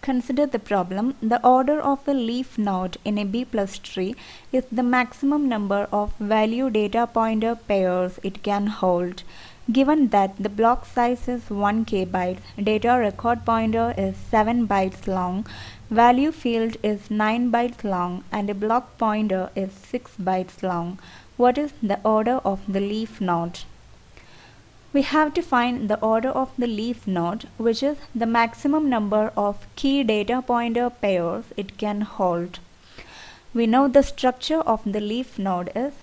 Consider the problem. The order of a leaf node in a B plus tree is the maximum number of value data pointer pairs it can hold. Given that the block size is 1k bytes, data record pointer is 7 bytes long, value field is 9 bytes long, and a block pointer is 6 bytes long, what is the order of the leaf node? We have to find the order of the leaf node, which is the maximum number of key data pointer pairs it can hold. We know the structure of the leaf node is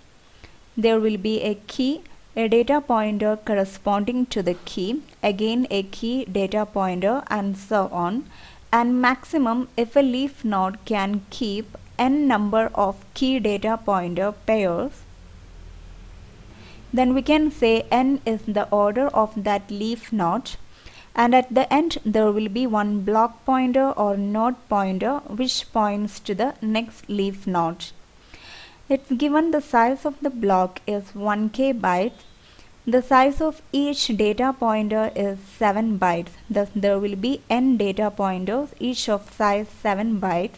there will be a key, a data pointer corresponding to the key, again a key data pointer, and so on. And maximum if a leaf node can keep n number of key data pointer pairs, then we can say n is the order of that leaf node, and at the end there will be one block pointer or node pointer which points to the next leaf node. It's given the size of the block is 1k bytes. The size of each data pointer is 7 bytes. Thus there will be n data pointers, each of size 7 bytes.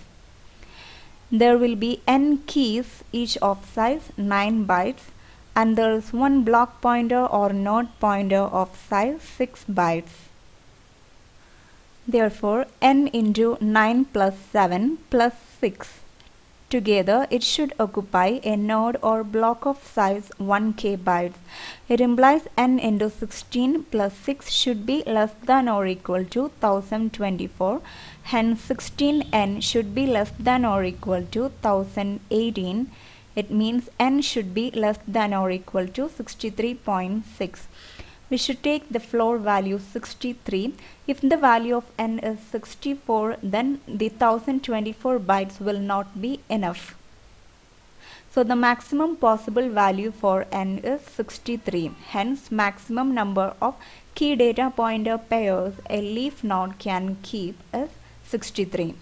There will be n keys, each of size 9 bytes. And there is one block pointer or node pointer of size 6 bytes. Therefore, n into 9 plus 7 plus 6. Together, it should occupy a node or block of size 1k bytes. It implies n into 16 plus 6 should be less than or equal to 1024. Hence, 16n should be less than or equal to 1018. It means n should be less than or equal to 63.6. We should take the floor value 63. If the value of n is 64, then the 1024 bytes will not be enough. So the maximum possible value for n is 63. Hence, maximum number of key data pointer pairs a leaf node can keep is 63.